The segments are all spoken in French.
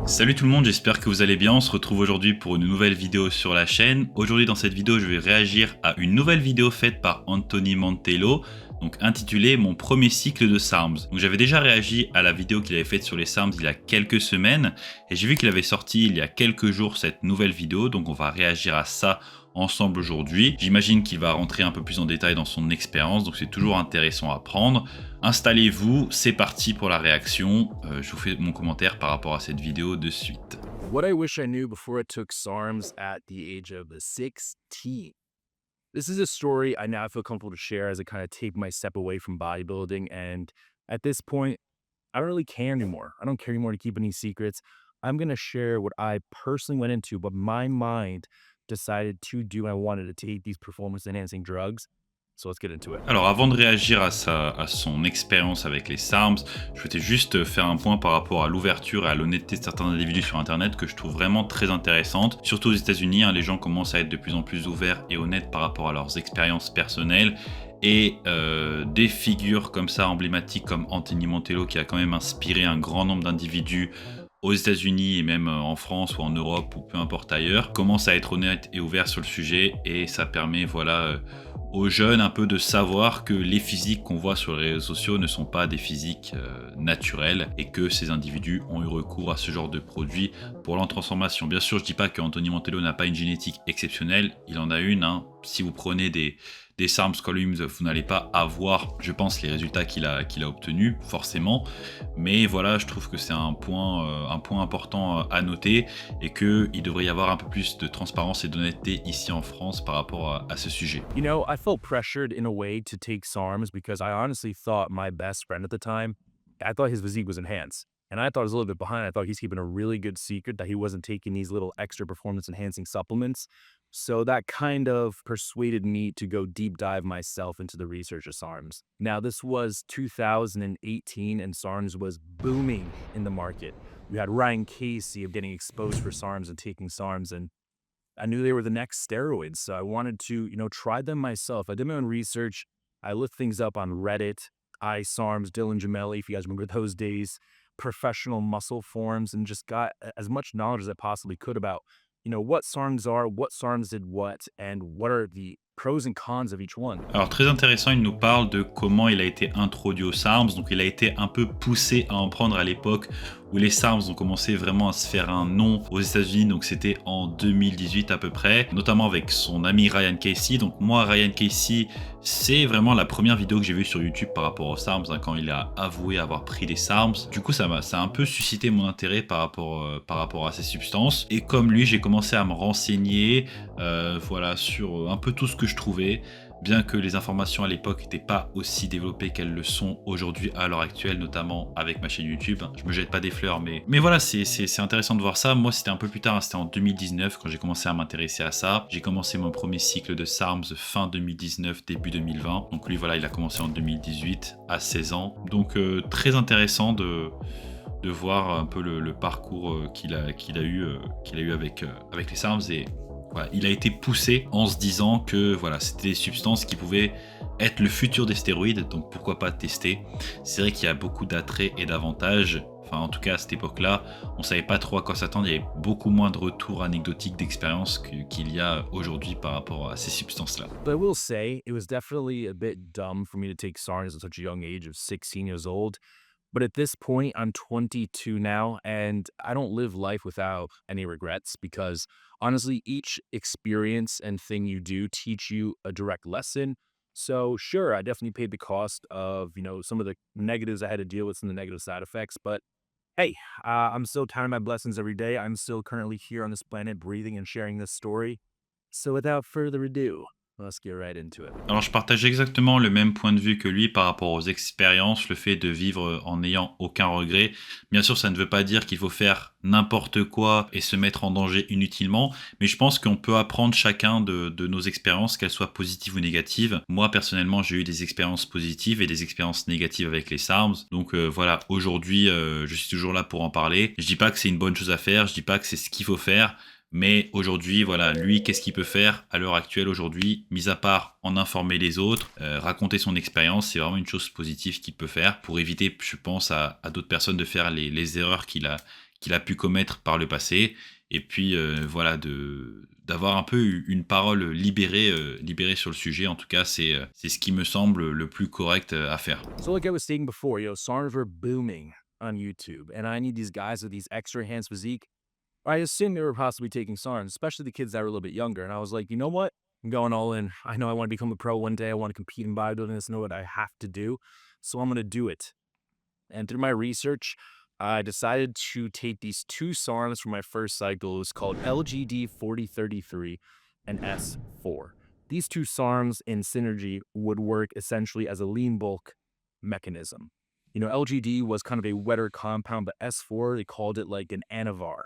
Salut tout le monde, j'espère que vous allez bien. On se retrouve aujourd'hui pour une nouvelle vidéo sur la chaîne. Aujourd'hui dans cette vidéo, je vais réagir à une nouvelle vidéo faite par Anthony Mantello, donc intitulée Mon premier cycle de SARMS. Donc j'avais déjà réagi à la vidéo qu'il avait faite sur les SARMS il y a quelques semaines et j'ai vu qu'il avait sorti il y a quelques jours cette nouvelle vidéo, donc on va réagir à ça ensemble aujourd'hui. J'imagine qu'il va rentrer un peu plus en détail dans son expérience, donc c'est toujours intéressant à prendre. Installez-vous, c'est parti pour la réaction. Je vous fais mon commentaire par rapport à cette vidéo de suite. What I wish I knew before I took SARMs at the age of 16. This is a story I now feel comfortable to share as I kind of take my step away from bodybuilding. And at this point, I don't really care anymore. I don't care anymore to keep any secrets. I'm going to share what I personally went into, but my mind decided to do. I wanted to take these performance enhancing drugs. So let's get into it. Alors avant de réagir à son expérience avec les SARMs, je souhaitais juste faire un point par rapport à l'ouverture et à l'honnêteté de certains individus sur internet que je trouve vraiment très intéressante. Surtout aux États-Unis, les gens commencent à être de plus en plus ouverts et honnêtes par rapport à leurs expériences personnelles. Et des figures comme ça emblématiques comme Anthony Mantello qui a quand même inspiré un grand nombre d'individus aux États-Unis et même en France ou en Europe ou peu importe ailleurs, commencent à être honnêtes et ouverts sur le sujet et ça permet aux jeunes un peu de savoir que les physiques qu'on voit sur les réseaux sociaux ne sont pas des physiques naturelles et que ces individus ont eu recours à ce genre de produits pour leur transformation. Bien sûr, je dis pas qu'Anthony Mantello n'a pas une génétique exceptionnelle, il en a une. Si vous prenez des SARMs Columns, vous n'allez pas avoir, je pense, les résultats qu'il a obtenus, forcément. Mais voilà, je trouve que c'est un point important à noter et qu'il devrait y avoir un peu plus de transparence et d'honnêteté ici en France par rapport à ce sujet. You know, I felt pressured in a way to take SARMs because I honestly thought my best friend at the time, I thought his physique was enhanced. And I thought I was a little bit behind. I thought he's keeping a really good secret that he wasn't taking these little extra performance enhancing supplements. So that kind of persuaded me to go deep dive myself into the research of SARMs. Now, this was 2018 and SARMs was booming in the market. We had Ryan Casey of getting exposed for SARMs and taking SARMs, and I knew they were the next steroids. So I wanted to, try them myself. I did my own research. I looked things up on Reddit, iSARMs, Dylan Gemelli, if you guys remember those days, professional muscle forms, and just got as much knowledge as I possibly could about, what SARMs are, what SARMs did what, and what are the pros and cons of each one. Alors très intéressant, il nous parle de comment il a été introduit aux SARMs, donc il a été un peu poussé à en prendre à l'époque où les SARMs ont commencé vraiment à se faire un nom aux États-Unis, donc c'était en 2018 à peu près, notamment avec son ami Ryan Casey. Donc moi, Ryan Casey, c'est vraiment la première vidéo que j'ai vue sur YouTube par rapport aux SARMs, quand il a avoué avoir pris les SARMs. Du coup, ça a un peu suscité mon intérêt par rapport à ces substances. Et comme lui, j'ai commencé à me renseigner, sur un peu tout ce que je trouvais. Bien que les informations à l'époque n'étaient pas aussi développées qu'elles le sont aujourd'hui à l'heure actuelle, notamment avec ma chaîne YouTube. Je me jette pas des fleurs, mais voilà, c'est intéressant de voir ça. Moi, c'était un peu plus tard, c'était en 2019 quand j'ai commencé à m'intéresser à ça. J'ai commencé mon premier cycle de SARMs fin 2019, début 2020. Donc lui, voilà, il a commencé en 2018 à 16 ans. Donc très intéressant de voir un peu le parcours qu'il a eu avec les SARMs et voilà, il a été poussé en se disant que c'était des substances qui pouvaient être le futur des stéroïdes, donc pourquoi pas tester. C'est vrai qu'il y a beaucoup d'attraits et d'avantages. Enfin, en tout cas, à cette époque-là, on savait pas trop à quoi s'attendre. Il y avait beaucoup moins de retours anecdotiques d'expérience qu'il y a aujourd'hui par rapport à ces substances-là. But I will say, it was definitely a bit dumb for me to take SARMs at such a young age of 16 years old. But at this point, I'm 22 now, and I don't live life without any regrets because honestly, each experience and thing you do teach you a direct lesson. So sure, I definitely paid the cost of, some of the negatives I had to deal with, some of the negative side effects, but hey, I'm still counting my blessings every day. I'm still currently here on this planet breathing and sharing this story. So without further ado, let's get right into it. Alors je partage exactement le même point de vue que lui par rapport aux expériences, le fait de vivre en n'ayant aucun regret. Bien sûr, ça ne veut pas dire qu'il faut faire n'importe quoi et se mettre en danger inutilement, mais je pense qu'on peut apprendre chacun de nos expériences, qu'elles soient positives ou négatives. Moi, personnellement, j'ai eu des expériences positives et des expériences négatives avec les SARMs. Donc voilà, aujourd'hui, je suis toujours là pour en parler. Je dis pas que c'est une bonne chose à faire, je dis pas que c'est ce qu'il faut faire, Mais aujourd'hui, voilà, lui, qu'est-ce qu'il peut faire à l'heure actuelle aujourd'hui, mis à part en informer les autres, raconter son expérience, c'est vraiment une chose positive qu'il peut faire pour éviter, je pense, à d'autres personnes de faire les erreurs qu'il a pu commettre par le passé. Et puis, voilà, d'avoir un peu une parole libérée, libérée sur le sujet. En tout cas, c'est ce qui me semble le plus correct à faire. So like I was saying before, SARMs were booming on YouTube, and I need these guys with these extra enhanced physique. I assumed they were possibly taking SARMs, especially the kids that were a little bit younger. And I was like, you know what? I'm going all in. I know I want to become a pro one day. I want to compete in bodybuilding. This know what I have to do. So I'm going to do it. And through my research, I decided to take these two SARMs for my first cycle. It was called LGD 4033 and S4. These two SARMs in synergy would work essentially as a lean bulk mechanism. LGD was kind of a wetter compound, but S4, they called it like an anavar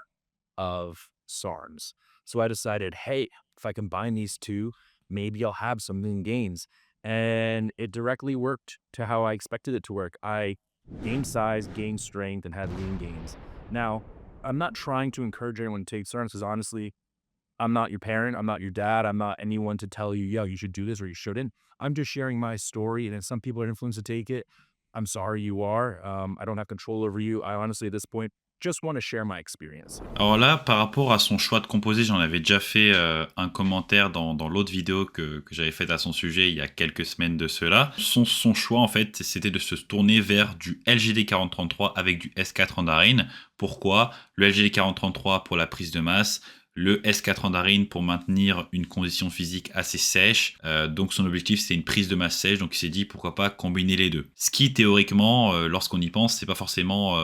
of SARMs. So I decided, hey, if I combine these two, maybe I'll have some lean gains. And it directly worked to how I expected it to work. I gained size, gained strength, and had lean gains. Now, I'm not trying to encourage everyone to take SARMs because honestly, I'm not your parent. I'm not your dad. I'm not anyone to tell you, yo, you should do this or you shouldn't. I'm just sharing my story. And if some people are influenced to take it, I'm sorry you are. I don't have control over you. I honestly, at this point, just want to share my experience. Alors là, par rapport à son choix de composé, j'en avais déjà fait, un commentaire dans l'autre vidéo que j'avais faite à son sujet il y a quelques semaines de cela. Son choix, en fait, c'était de se tourner vers du LGD 4033 avec du S4 Andarine. Pourquoi? Le LGD 4033 pour la prise de masse, le S4 Andarine pour maintenir une condition physique assez sèche. Donc son objectif, c'est une prise de masse sèche, donc il s'est dit pourquoi pas combiner les deux. Ce qui théoriquement, lorsqu'on y pense, c'est pas forcément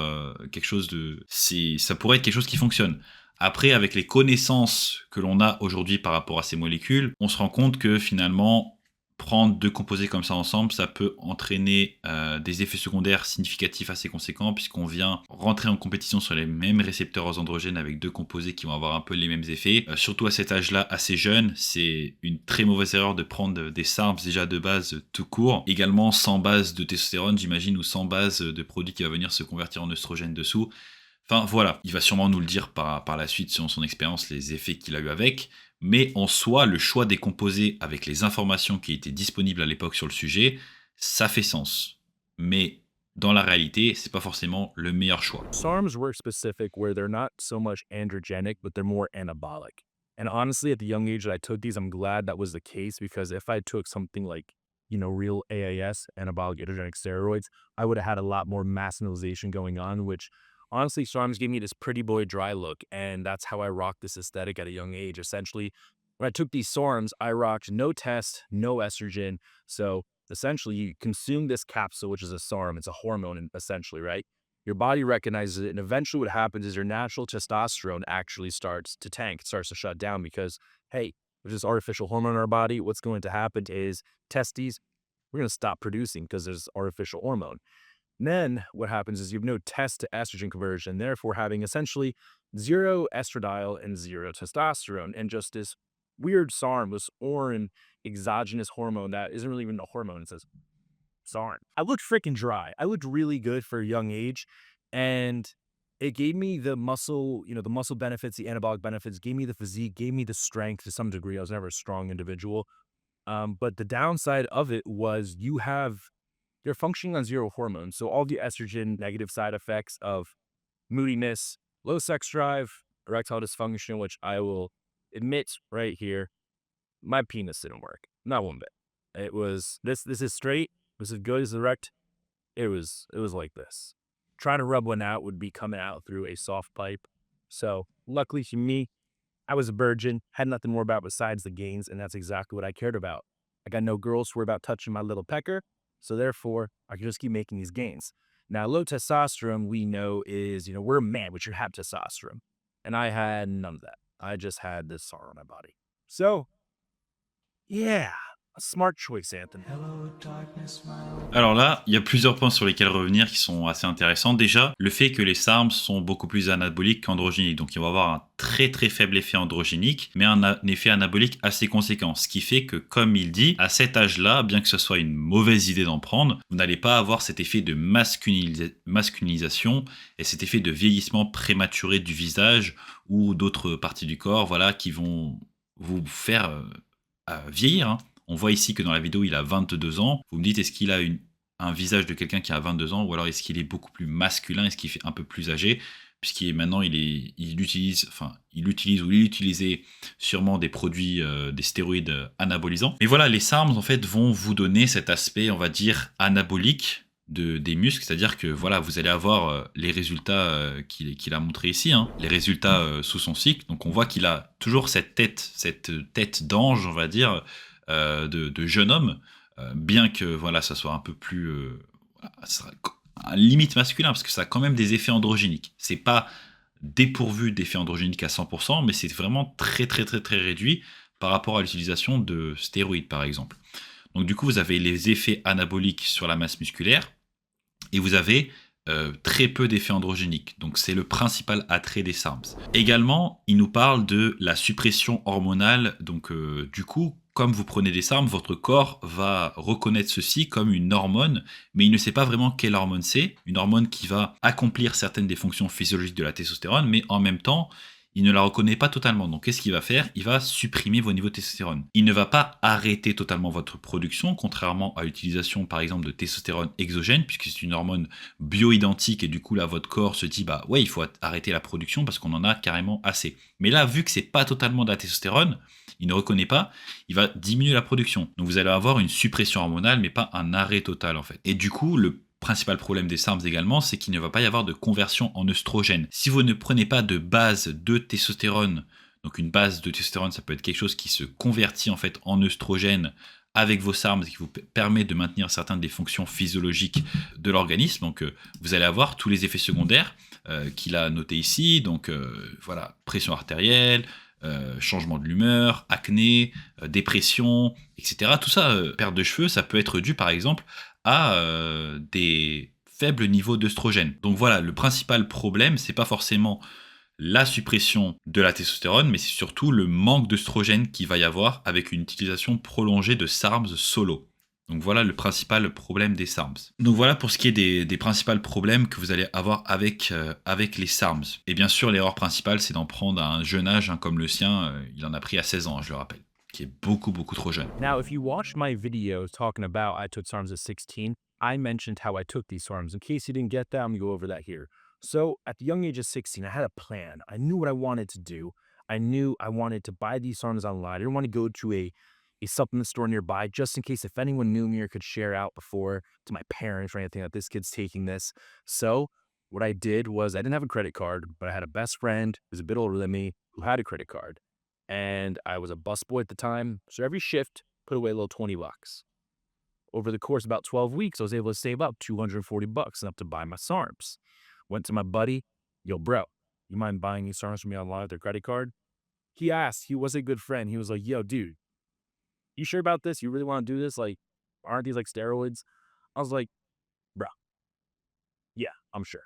quelque chose de... Ça pourrait être quelque chose qui fonctionne. Après, avec les connaissances que l'on a aujourd'hui par rapport à ces molécules, on se rend compte que finalement, prendre 2 composés comme ça ensemble, ça peut entraîner, des effets secondaires significatifs assez conséquents puisqu'on vient rentrer en compétition sur les mêmes récepteurs aux androgènes avec 2 composés qui vont avoir un peu les mêmes effets. Surtout à cet âge-là, assez jeune, c'est une très mauvaise erreur de prendre des SARMs déjà de base tout court. Également sans base de testostérone, j'imagine, ou sans base de produit qui va venir se convertir en œstrogène dessous. Enfin voilà, il va sûrement nous le dire par la suite selon son expérience, les effets qu'il a eu avec. Mais en soi, le choix des composés avec les informations qui étaient disponibles à l'époque sur le sujet, ça fait sens. Mais dans la réalité, c'est pas forcément le meilleur choix. SARMs work specific where they're not so much androgenic, but they're more anabolic. And honestly, at the young age that I took these, I'm glad that was the case because if I took something like, real AAS, anabolic androgenic steroids, I would have had a lot more mass utilization going on, which honestly, SARMs gave me this pretty boy dry look. And that's how I rocked this aesthetic at a young age. Essentially, when I took these SARMs, I rocked no test, no estrogen. So essentially, you consume this capsule, which is a SARM, it's a hormone essentially, right? Your body recognizes it, and eventually, what happens is your natural testosterone actually starts to tank, it starts to shut down because, hey, there's this artificial hormone in our body. What's going to happen is testes, we're going to stop producing because there's artificial hormone. And then what happens is you have no test to estrogen conversion, therefore having essentially zero estradiol and zero testosterone, and just this weird SARM, this orange exogenous hormone that isn't really even a hormone. It says SARM. I looked freaking dry. I looked really good for a young age, and it gave me the muscle, the muscle benefits, the anabolic benefits, gave me the physique, gave me the strength to some degree. I was never a strong individual. But the downside of it was you're functioning on zero hormones. So all the estrogen negative side effects of moodiness, low sex drive, erectile dysfunction, which I will admit right here, my penis didn't work. Not one bit. It was this is straight. This is good as erect. It was like this. Trying to rub one out would be coming out through a soft pipe. So luckily for me, I was a virgin, had nothing more about besides the gains, and that's exactly what I cared about. I got no girls who were about touching my little pecker, so therefore I could just keep making these gains. Now, low testosterone, we know is, we're a man, but you have testosterone. And I had none of that. I just had this SAR on my body. So, yeah, Smart choice, Anthony. Alors là, il y a plusieurs points sur lesquels revenir qui sont assez intéressants. Déjà, le fait que les SARMs sont beaucoup plus anaboliques qu'androgéniques. Donc, il va avoir un très très faible effet androgénique, mais un effet anabolique assez conséquent. Ce qui fait que, comme il dit, à cet âge-là, bien que ce soit une mauvaise idée d'en prendre, vous n'allez pas avoir cet effet de masculinisation et cet effet de vieillissement prématuré du visage ou d'autres parties du corps, voilà, qui vont vous faire vieillir, hein. On voit ici que dans la vidéo, il a 22 ans. Vous me dites, est-ce qu'il a un visage de quelqu'un qui a 22 ans ou alors est-ce qu'il est beaucoup plus masculin, est-ce qu'il fait un peu plus âgé puisqu'il est maintenant, il utilise ou il utilisait sûrement des produits, des stéroïdes anabolisants. Mais voilà, les SARMs, en fait, vont vous donner cet aspect, on va dire, anabolique des muscles, c'est-à-dire que voilà, vous allez avoir les résultats qu'il a montré ici, hein, les résultats sous son cycle. Donc on voit qu'il a toujours cette tête d'ange, on va dire, de jeune homme, bien que voilà, ça soit un peu plus ça sera un limite masculin, parce que ça a quand même des effets androgéniques. C'est pas dépourvu d'effets androgéniques à 100%, mais c'est vraiment très très très très réduit par rapport à l'utilisation de stéroïdes, par exemple. Donc du coup, vous avez les effets anaboliques sur la masse musculaire, et vous avez très peu d'effets androgéniques. Donc c'est le principal attrait des SARMs. Également, il nous parle de la suppression hormonale. Donc du coup, comme vous prenez des SARMs, votre corps va reconnaître ceci comme une hormone, mais il ne sait pas vraiment quelle hormone c'est. Une hormone qui va accomplir certaines des fonctions physiologiques de la testostérone, mais en même temps, il ne la reconnaît pas totalement. Donc, qu'est-ce qu'il va faire? Il va supprimer vos niveaux de testostérone. Il ne va pas arrêter totalement votre production, contrairement à l'utilisation, par exemple, de testostérone exogène, puisque c'est une hormone bioidentique et du coup, là, votre corps se dit, bah ouais, il faut arrêter la production parce qu'on en a carrément assez. Mais là, vu que c'est pas totalement de la testostérone, il ne reconnaît pas, il va diminuer la production. Donc, vous allez avoir une suppression hormonale, mais pas un arrêt total, en fait. Et du coup, le principal problème des SARMs également, c'est qu'il ne va pas y avoir de conversion en œstrogène. Si vous ne prenez pas de base de testostérone, donc une base de testostérone, ça peut être quelque chose qui se convertit en fait en œstrogène avec vos SARMs, qui vous permet de maintenir certaines des fonctions physiologiques de l'organisme. Donc vous allez avoir tous les effets secondaires qu'il a notés ici. Donc voilà, pression artérielle, changement de l'humeur, acné, dépression, etc. Tout ça, perte de cheveux, ça peut être dû par exemple à des faibles niveaux d'œstrogène. Donc voilà, le principal problème, c'est pas forcément la suppression de la testostérone, mais c'est surtout le manque d'œstrogène qu'il va y avoir avec une utilisation prolongée de SARMs solo. Donc voilà le principal problème des SARMs. Donc voilà pour ce qui est des principaux problèmes que vous allez avoir avec les SARMs. Et bien sûr, l'erreur principale, c'est d'en prendre à un jeune âge, hein, comme le sien, il en a pris à 16 ans, je le rappelle, qui est beaucoup, beaucoup trop jeune. Now, if you watched my video talking about I took SARMs at 16, I mentioned how I took these SARMs. In case you didn't get that, I'm gonna go over that here. So, at the young age of 16, I had a plan. I knew what I wanted to do. I knew I wanted to buy these SARMs online. I didn't want to go to a supplement store nearby just in case if anyone knew me or could share out before to my parents or anything that this kid's taking this. So, what I did was I didn't have a credit card, but I had a best friend who's a bit older than me who had a credit card. And I was a busboy at the time. So every shift, put away a little 20 bucks. Over the course of about 12 weeks, I was able to save up 240 bucks enough to buy my SARMs. Went to my buddy, yo, bro, you mind buying these SARMs from me online with their credit card? He asked, he was a good friend. He was like, yo, dude, you sure about this? You really want to do this? Like, aren't these like steroids? I was like, bro, yeah, I'm sure.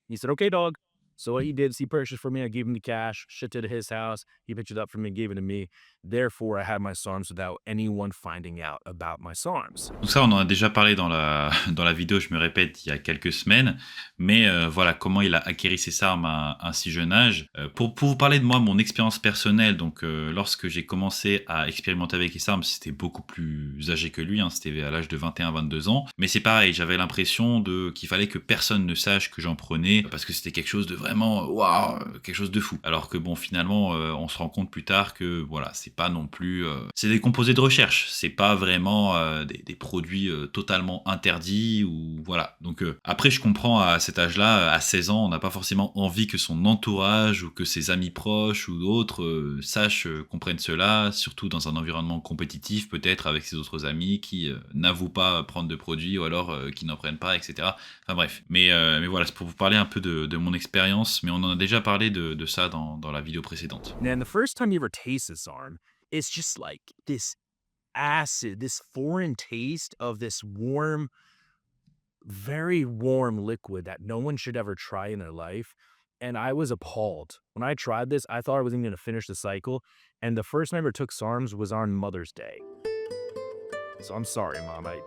He said, okay, dog. So what he did is he purchased for me. I gave him the cash, shipped it to his house. He picked it up for me, gave it to me. Therefore, I had my SARMs without anyone finding out about my SARMs. Donc ça, on en a déjà parlé dans dans la vidéo, je me répète, il y a quelques semaines. Mais voilà, comment il a acquéri ses armes à un si jeune âge. Pour vous parler de moi, mon expérience personnelle, donc lorsque j'ai commencé à expérimenter avec les armes, c'était beaucoup plus âgé que lui, hein, c'était à l'âge de 21-22 ans. Mais c'est pareil, j'avais l'impression qu'il fallait que personne ne sache que j'en prenais, parce que c'était quelque chose de vraiment, waouh, quelque chose de fou. Alors que bon, finalement, on se rend compte plus tard que voilà, c'est pas non plus... c'est des composés de recherche, c'est pas vraiment des produits totalement interdits ou voilà. Donc après, je comprends à cet âge-là, à 16 ans, on n'a pas forcément envie que son entourage ou que ses amis proches ou d'autres sachent, comprennent cela, surtout dans un environnement compétitif, peut-être avec ses autres amis qui n'avouent pas prendre de produits ou alors qui n'en prennent pas, etc. Enfin bref. Mais voilà, c'est pour vous parler un peu de mon expérience, mais on en a déjà parlé de ça dans la vidéo précédente. And the first time you ever taste this SARM, it's just like this acid, this foreign taste of this warm, very warm liquid that no one should ever try in their life. And I was appalled. When I tried this, I thought I wasn't going to finish the cycle. And the first time I ever took SARMs was on Mother's Day. So I'm sorry, Mom. I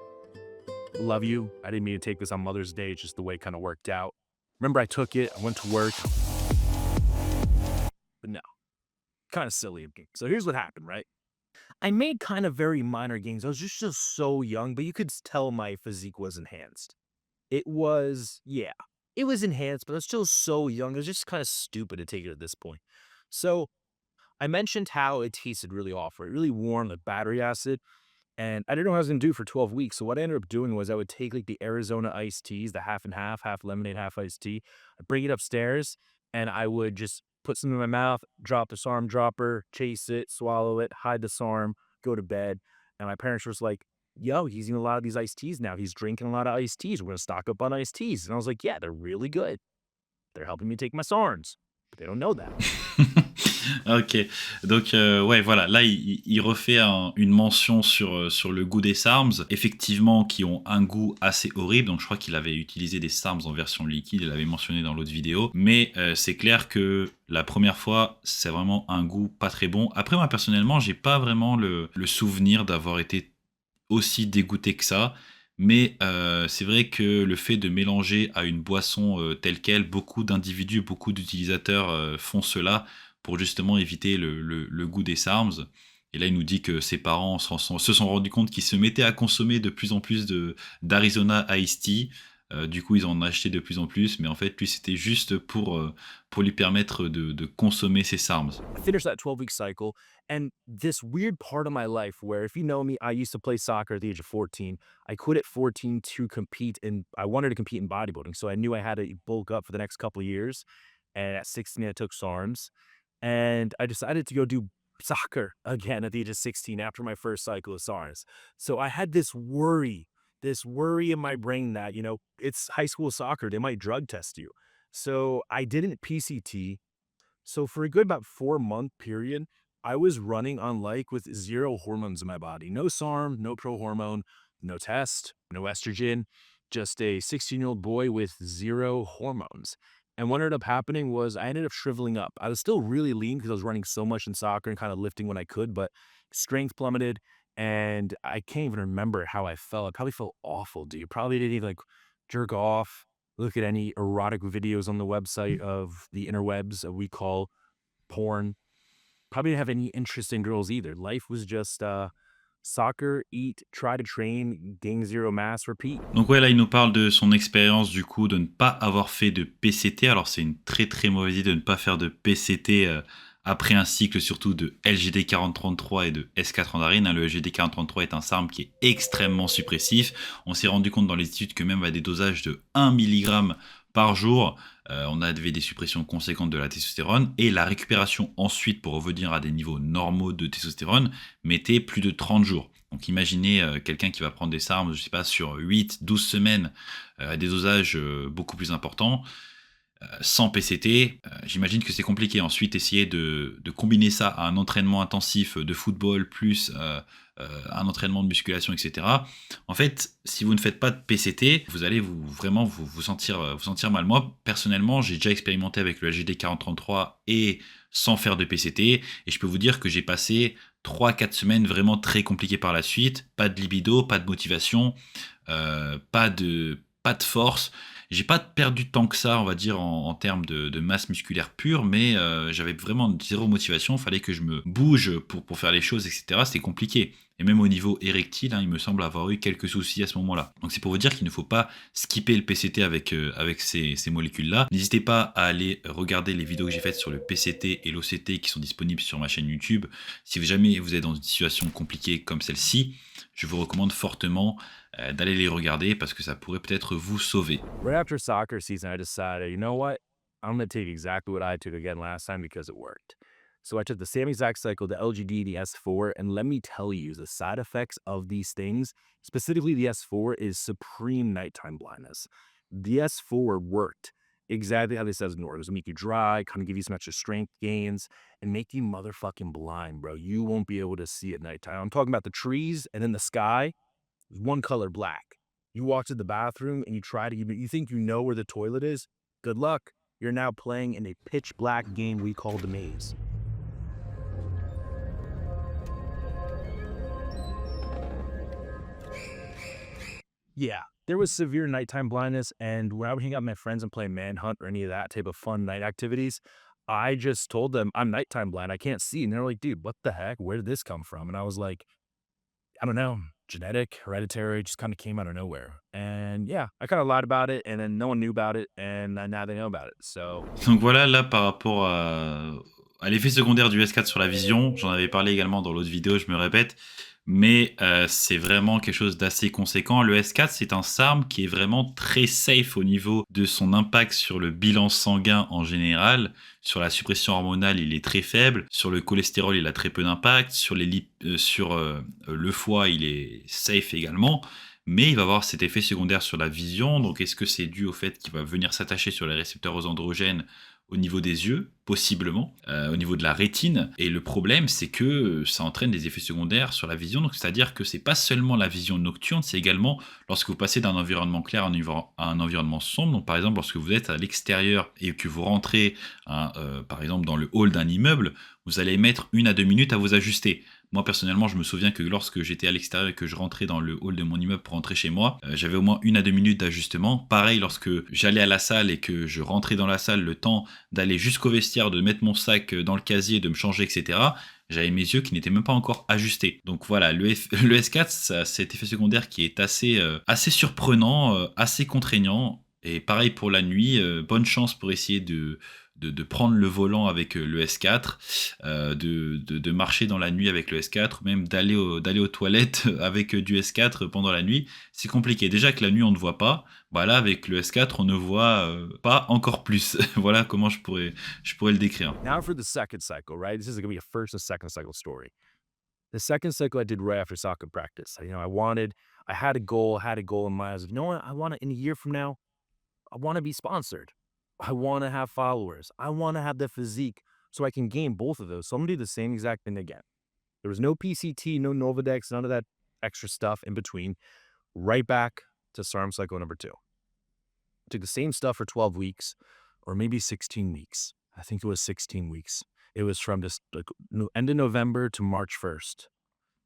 love you. I didn't mean to take this on Mother's Day. It's just the way it kind of worked out. Remember, I took it, I went to work, but no, kind of silly of me. So here's what happened, right? I made kind of very minor gains. I was just so young, but you could tell my physique was enhanced. It was, yeah, it was enhanced, but I was still so young. It was just kind of stupid to take it at this point. So I mentioned how it tasted really awful. It really warm, like battery acid. And I didn't know what I was gonna do for 12 weeks. So what I ended up doing was I would take like the Arizona iced teas, the half and half, half lemonade, half iced tea. I'd bring it upstairs and I would just put some in my mouth, drop the SARM dropper, chase it, swallow it, hide the SARM, go to bed. And my parents were just like, yo, he's eating a lot of these iced teas now. He's drinking a lot of iced teas. We're gonna stock up on iced teas. And I was like, yeah, they're really good. They're helping me take my SARMs. But they don't know that. OK. Donc, ouais, voilà, là, il refait une mention sur le goût des SARMs, effectivement, qui ont un goût assez horrible. Donc, je crois qu'il avait utilisé des SARMs en version liquide, il l'avait mentionné dans l'autre vidéo. Mais c'est clair que la première fois, c'est vraiment un goût pas très bon. Après, moi, personnellement, j'ai pas vraiment le souvenir d'avoir été aussi dégoûté que ça. Mais c'est vrai que le fait de mélanger à une boisson telle quelle, beaucoup d'individus, beaucoup d'utilisateurs font cela pour justement éviter le goût des SARMs. Et là, il nous dit que ses parents se sont rendus compte qu'ils se mettaient à consommer de plus en plus d'Arizona Iced Tea. Du coup, ils en ont acheté de plus en plus, mais en fait, lui, c'était juste pour lui permettre de consommer ses SARMs. I finished that 12-week cycle, and this weird part of my life where, if you know me, I used to play soccer at the age of 14. I quit at 14 to compete in I wanted to compete in bodybuilding, so I knew I had to bulk up for the next couple of years. And at 16, I took SARMs, and I decided to go do soccer again at the age of 16 after my first cycle of SARMs. So I had this worry in my brain that, it's high school soccer, they might drug test you. So I didn't PCT. So for a good about 4-month period, I was running on like with zero hormones in my body. No SARM, no pro hormone, no test, no estrogen, just a 16-year-old boy with zero hormones. And what ended up happening was I ended up shriveling up. I was still really lean because I was running so much in soccer and kind of lifting when I could, but strength plummeted. And I can't even remember how I felt. I probably felt awful, dude. Probably didn't even like jerk off, look at any erotic videos on the website of the interwebs that we call porn. Probably didn't have any interest in girls either. Life was just soccer, eat, try to train, gain zero mass, repeat. Donc ouais, là, il nous parle de son expérience du coup de ne pas avoir fait de PCT. Alors c'est une très très mauvaise idée de ne pas faire de PCT après un cycle surtout de LGD 4033 et de S4 andarine. Le LGD 4033 est un SARM qui est extrêmement suppressif. On s'est rendu compte dans les études que même à des dosages de 1 mg par jour, on avait des suppressions conséquentes de la testostérone et la récupération ensuite pour revenir à des niveaux normaux de testostérone mettait plus de 30 jours. Donc imaginez quelqu'un qui va prendre des SARMs, je sais pas, sur 8-12 semaines à des dosages beaucoup plus importants, sans PCT, j'imagine que c'est compliqué. Ensuite, essayer de combiner ça à un entraînement intensif de football plus un entraînement de musculation, etc. En fait, si vous ne faites pas de PCT, vous allez vraiment vous sentir mal. Moi, personnellement, j'ai déjà expérimenté avec le LGD 4033 et sans faire de PCT, et je peux vous dire que j'ai passé 3-4 semaines vraiment très compliquées par la suite. Pas de libido, pas de motivation, pas de force. J'ai pas perdu tant que ça, on va dire, en termes de masse musculaire pure, mais j'avais vraiment zéro motivation. Il fallait que je me bouge pour faire les choses, etc. C'était compliqué. Et même au niveau érectile, il me semble avoir eu quelques soucis à ce moment-là. Donc c'est pour vous dire qu'il ne faut pas skipper le PCT avec ces molécules-là. N'hésitez pas à aller regarder les vidéos que j'ai faites sur le PCT et l'OCT qui sont disponibles sur ma chaîne YouTube. Si jamais vous êtes dans une situation compliquée comme celle-ci, je vous recommande fortement d'aller les regarder parce que ça pourrait peut-être vous sauver. Right after soccer season, I decided, you know what? I'm going to take exactly what I took again last time because it worked. So I took the same exact cycle, the LGD, the S4, and let me tell you, the side effects of these things, specifically the S4, is supreme nighttime blindness. The S4 worked. exactly how they says in Norway. It'll make you dry, kind of give you some extra strength gains, and make you motherfucking blind, bro. You won't be able to see at nighttime. I'm talking about the trees and then the sky is one color black. You walk to the bathroom and you try to, you think you know where the toilet is. Good luck. You're now playing in a pitch black game we call the maze. Yeah, there was severe nighttime blindness, and when I would hang out with my friends and play Manhunt or any of that type of fun night activities, I just told them, "I'm nighttime blind, I can't see," and they're like, "Dude, what the heck? Where did this come from?" And I was like, "I don't know, genetic, hereditary, just kinda came out of nowhere." And yeah, I kinda lied about it, and then no one knew about it, and now they know about it, so Donc voilà, là, par rapport à l'effet secondaire du S4 sur la vision, j'en avais parlé également dans l'autre vidéo, je me répète, mais c'est vraiment quelque chose d'assez conséquent. Le S4, c'est un SARM qui est vraiment très safe au niveau de son impact sur le bilan sanguin en général. Sur la suppression hormonale, il est très faible. Sur le cholestérol, il a très peu d'impact. Sur le foie, il est safe également. Mais il va avoir cet effet secondaire sur la vision. Donc, est-ce que c'est dû au fait qu'il va venir s'attacher sur les récepteurs aux androgènes au niveau des yeux, possiblement, au niveau de la rétine? Et le problème, c'est que ça entraîne des effets secondaires sur la vision. Donc, c'est-à-dire que c'est pas seulement la vision nocturne, c'est également lorsque vous passez d'un environnement clair à un environnement sombre. Donc, par exemple, lorsque vous êtes à l'extérieur et que vous rentrez, hein, par exemple, dans le hall d'un immeuble, vous allez mettre 1 à 2 minutes à vous ajuster. Moi, personnellement, je me souviens que lorsque j'étais à l'extérieur et que je rentrais dans le hall de mon immeuble pour rentrer chez moi, j'avais au moins 1 à 2 minutes d'ajustement. Pareil, lorsque j'allais à la salle et que je rentrais dans la salle, le temps d'aller jusqu'au vestiaire, de mettre mon sac dans le casier, de me changer, etc., j'avais mes yeux qui n'étaient même pas encore ajustés. Donc voilà, le S4, ça a cet effet secondaire qui est assez surprenant, assez contraignant. Et pareil pour la nuit, bonne chance pour essayer de prendre le volant avec le S4, de marcher dans la nuit avec le S4, même d'aller aux toilettes avec du S4 pendant la nuit. C'est compliqué. Déjà que la nuit, on ne voit pas. Bah là, avec le S4, on ne voit pas encore plus. Voilà comment je pourrais le décrire. now for the second cycle, right? This is gonna be a first and second cycle story. The second cycle I did right after soccer practice. I had a goal in mind. I was like, you know what? I want to, in a year from now, I want to be sponsored. I want to have followers. I want to have the physique so I can gain both of those. So I'm gonna do the same exact thing again. There was no PCT, no Novadex, none of that extra stuff in between. Right back to SARM cycle number two. Took the same stuff for 12 weeks or maybe 16 weeks. I think it was 16 weeks. It was from just like end of November to March 1st,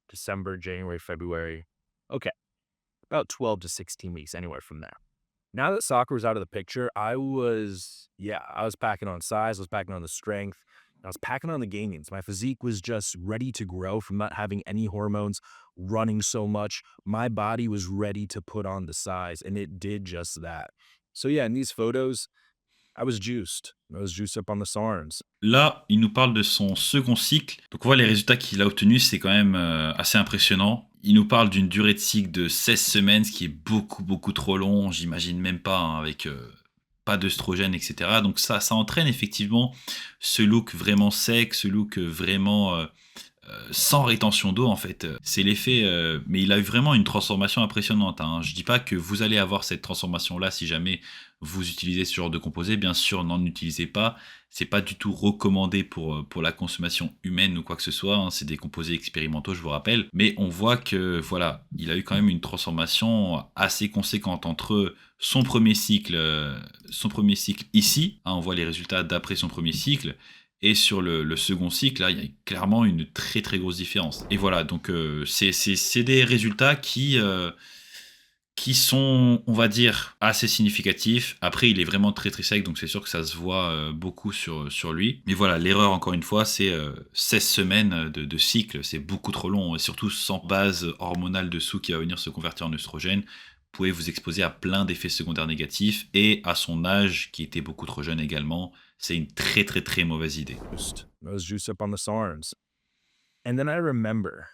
December, January, February. Okay, about 12 to 16 weeks, anywhere from there. Now that soccer was out of the picture, I was packing on size, I was packing on the strength, I was packing on the gains. My physique was just ready to grow from not having any hormones, running so much. My body was ready to put on the size, and it did just that. So yeah, in these photos, I was juiced. I was juiced up on the SARMs. Là, il nous parle de son second cycle. Donc on voit les résultats qu'il a obtenus, c'est quand même assez impressionnant. Il nous parle d'une durée de cycle de 16 semaines, ce qui est beaucoup, beaucoup trop long. J'imagine même pas, hein, avec pas d'œstrogène, etc. Donc ça entraîne effectivement ce look vraiment sec, ce look vraiment sans rétention d'eau en fait. C'est l'effet, mais il a eu vraiment une transformation impressionnante, hein. Je dis pas que vous allez avoir cette transformation-là si jamais vous utilisez ce genre de composé. Bien sûr, n'en utilisez pas. C'est pas du tout recommandé pour la consommation humaine ou quoi que ce soit, hein. C'est des composés expérimentaux, je vous rappelle. Mais on voit que voilà, il a eu quand même une transformation assez conséquente entre son premier cycle ici, hein, on voit les résultats d'après son premier cycle, et sur le second cycle, là, il y a clairement une très très grosse différence. Et voilà, donc c'est des résultats qui sont, on va dire, assez significatifs. Après, il est vraiment très très sec, donc c'est sûr que ça se voit beaucoup sur lui. Mais voilà, l'erreur, encore une fois, c'est 16 semaines de cycle. C'est beaucoup trop long, et surtout sans base hormonale dessous qui va venir se convertir en œstrogène. Vous pouvez vous exposer à plein d'effets secondaires négatifs, et à son âge, qui était beaucoup trop jeune également, c'est une très très très mauvaise idée. I was juiced up on the SARMs. And then I remember,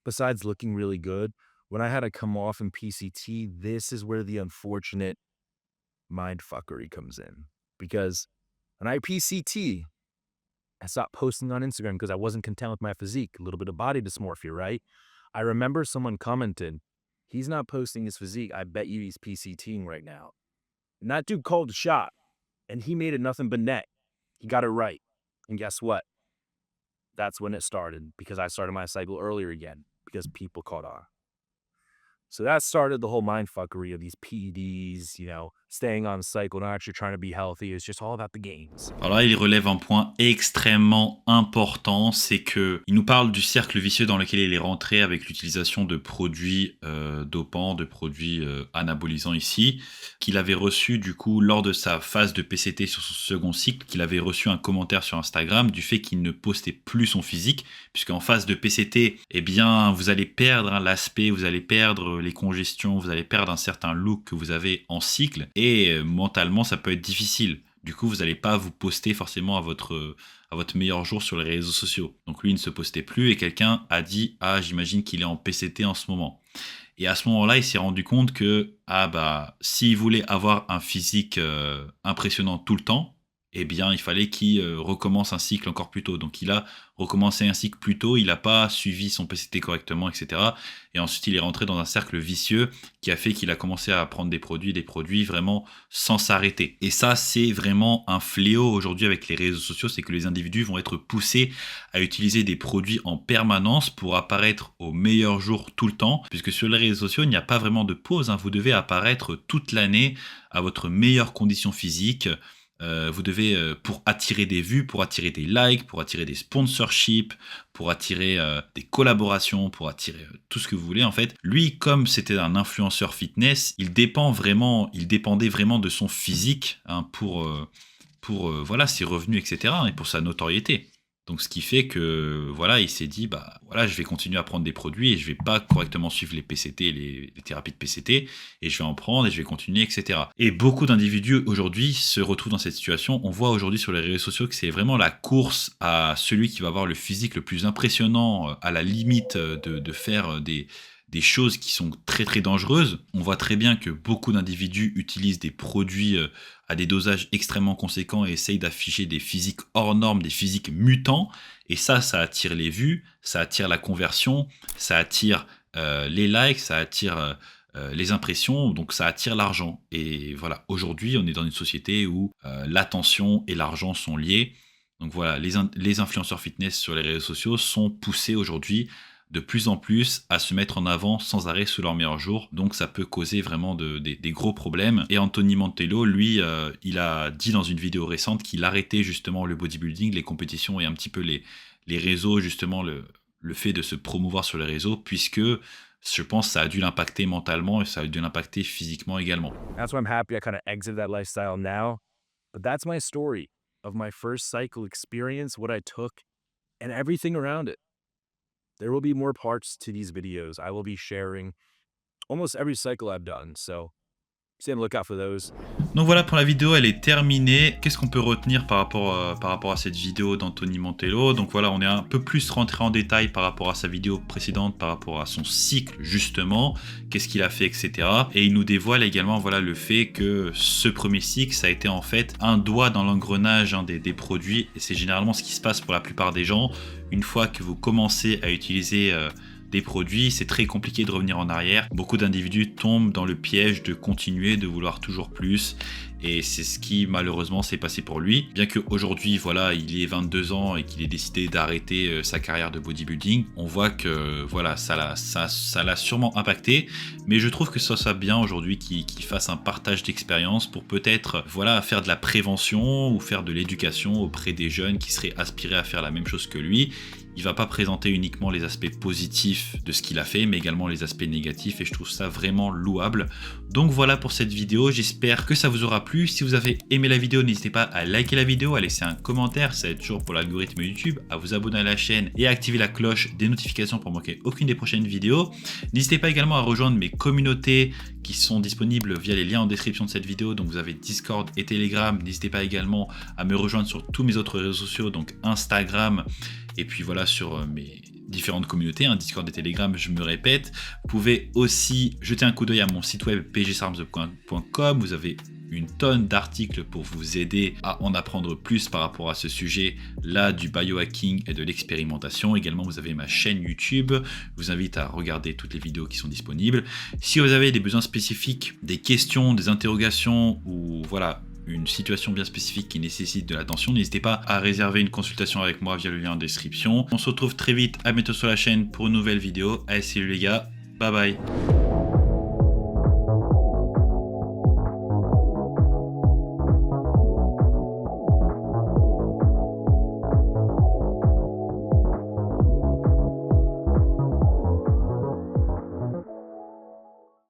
besides looking really good, when I had to come off in PCT, this is where the unfortunate mind fuckery comes in. Because when I PCT, I stopped posting on Instagram because I wasn't content with my physique, a little bit of body dysmorphia, right? I remember someone commented, he's not posting his physique. I bet you he's PCTing right now. And that dude called a shot. And he made it nothing but net. He got it right. And guess what? That's when it started because I started my cycle earlier again because people caught on. So that started the whole mindfuckery of these PEDs, staying on cycle, not actually trying to be healthy. It's just all about the gains. Alors là, il relève un point extrêmement important, c'est que il nous parle du cercle vicieux dans lequel il est rentré avec l'utilisation de produits dopants, de produits anabolisants ici, qu'il avait reçu du coup lors de sa phase de PCT sur son second cycle, qu'il avait reçu un commentaire sur Instagram du fait qu'il ne postait plus son physique, puisqu'en phase de PCT, eh bien, vous allez perdre l'aspect, vous allez perdre les congestions, vous allez perdre un certain look que vous avez en cycle, et mentalement, ça peut être difficile. Du coup, vous n'allez pas vous poster forcément à votre meilleur jour sur les réseaux sociaux. Donc lui, il ne se postait plus et quelqu'un a dit « Ah, j'imagine qu'il est en PCT en ce moment ». Et à ce moment-là, il s'est rendu compte que s'il voulait avoir un physique impressionnant tout le temps, eh bien, il fallait qu'il recommence un cycle encore plus tôt. Donc, il a recommencé un cycle plus tôt, il n'a pas suivi son PCT correctement, etc. Et ensuite, il est rentré dans un cercle vicieux qui a fait qu'il a commencé à prendre des produits vraiment sans s'arrêter. Et ça, c'est vraiment un fléau aujourd'hui avec les réseaux sociaux, c'est que les individus vont être poussés à utiliser des produits en permanence pour apparaître au meilleur jour tout le temps, puisque sur les réseaux sociaux, il n'y a pas vraiment de pause, hein. Vous devez apparaître toute l'année à votre meilleure condition physique. Vous devez, pour attirer des vues, pour attirer des likes, pour attirer des sponsorships, pour attirer des collaborations, pour attirer tout ce que vous voulez en fait. Lui, comme c'était un influenceur fitness, il dépendait vraiment de son physique hein, pour voilà, ses revenus, etc. et pour sa notoriété. Donc ce qui fait que voilà, il s'est dit je vais continuer à prendre des produits et je vais pas correctement suivre les PCT, les thérapies de PCT et je vais en prendre et je vais continuer, etc. Et beaucoup d'individus aujourd'hui se retrouvent dans cette situation. On voit aujourd'hui sur les réseaux sociaux que c'est vraiment la course à celui qui va avoir le physique le plus impressionnant, à la limite de faire des choses qui sont très très dangereuses. On voit très bien que beaucoup d'individus utilisent des produits à des dosages extrêmement conséquents et essayent d'afficher des physiques hors normes, des physiques mutants. Et ça attire les vues, ça attire la conversion, ça attire les likes, ça attire les impressions, donc ça attire l'argent. Et voilà, aujourd'hui, on est dans une société où l'attention et l'argent sont liés. Donc voilà, les influenceurs fitness sur les réseaux sociaux sont poussés aujourd'hui de plus en plus à se mettre en avant sans arrêt sous leur meilleur jour. Donc ça peut causer vraiment des gros problèmes. Et Anthony Mantello, lui, il a dit dans une vidéo récente qu'il arrêtait justement le bodybuilding, les compétitions et un petit peu les réseaux, justement le fait de se promouvoir sur les réseaux, puisque je pense que ça a dû l'impacter mentalement et ça a dû l'impacter physiquement également. That's why I'm happy I kind of exit that lifestyle now. But that's my story of my first cycle experience, what I took, and everything around it. There will be more parts to these videos. I will be sharing almost every cycle I've done. So stay on the lookout for those. Donc voilà, pour la vidéo, elle est terminée. Qu'est-ce qu'on peut retenir par rapport à cette vidéo d'Anthony Mantello? Donc voilà, on est un peu plus rentré en détail par rapport à sa vidéo précédente, par rapport à son cycle justement, qu'est-ce qu'il a fait, etc. Et il nous dévoile également voilà, le fait que ce premier cycle, ça a été en fait un doigt dans l'engrenage hein, des produits. Et c'est généralement ce qui se passe pour la plupart des gens. Une fois que vous commencez à utiliser des produits, c'est très compliqué de revenir en arrière. Beaucoup d'individus tombent dans le piège de continuer, de vouloir toujours plus. Et c'est ce qui malheureusement s'est passé pour lui. Bien qu'aujourd'hui, voilà, il ait 22 ans et qu'il ait décidé d'arrêter sa carrière de bodybuilding, on voit que voilà, ça l'a sûrement impacté. Mais je trouve que ça soit bien aujourd'hui qu'il fasse un partage d'expérience pour peut-être voilà, faire de la prévention ou faire de l'éducation auprès des jeunes qui seraient aspirés à faire la même chose que lui. Il va pas présenter uniquement les aspects positifs de ce qu'il a fait, mais également les aspects négatifs, et je trouve ça vraiment louable. Donc voilà pour cette vidéo, j'espère que ça vous aura plu. Si vous avez aimé la vidéo, n'hésitez pas à liker la vidéo, à laisser un commentaire, ça aide toujours pour l'algorithme YouTube, à vous abonner à la chaîne et à activer la cloche des notifications pour manquer aucune des prochaines vidéos. N'hésitez pas également à rejoindre mes communautés qui sont disponibles via les liens en description de cette vidéo, donc vous avez Discord et Telegram. N'hésitez pas également à me rejoindre sur tous mes autres réseaux sociaux, donc Instagram, et puis voilà sur mes différentes communautés, hein, Discord et Telegram, je me répète. Vous pouvez aussi jeter un coup d'œil à mon site web pgsarms.com. Vous avez une tonne d'articles pour vous aider à en apprendre plus par rapport à ce sujet là du biohacking et de l'expérimentation. Également, vous avez ma chaîne YouTube. Je vous invite à regarder toutes les vidéos qui sont disponibles. Si vous avez des besoins spécifiques, des questions, des interrogations ou voilà, une situation bien spécifique qui nécessite de l'attention, n'hésitez pas à réserver une consultation avec moi via le lien en description. On se retrouve très vite, à bientôt sur la chaîne pour une nouvelle vidéo. Allez, salut les gars, bye bye.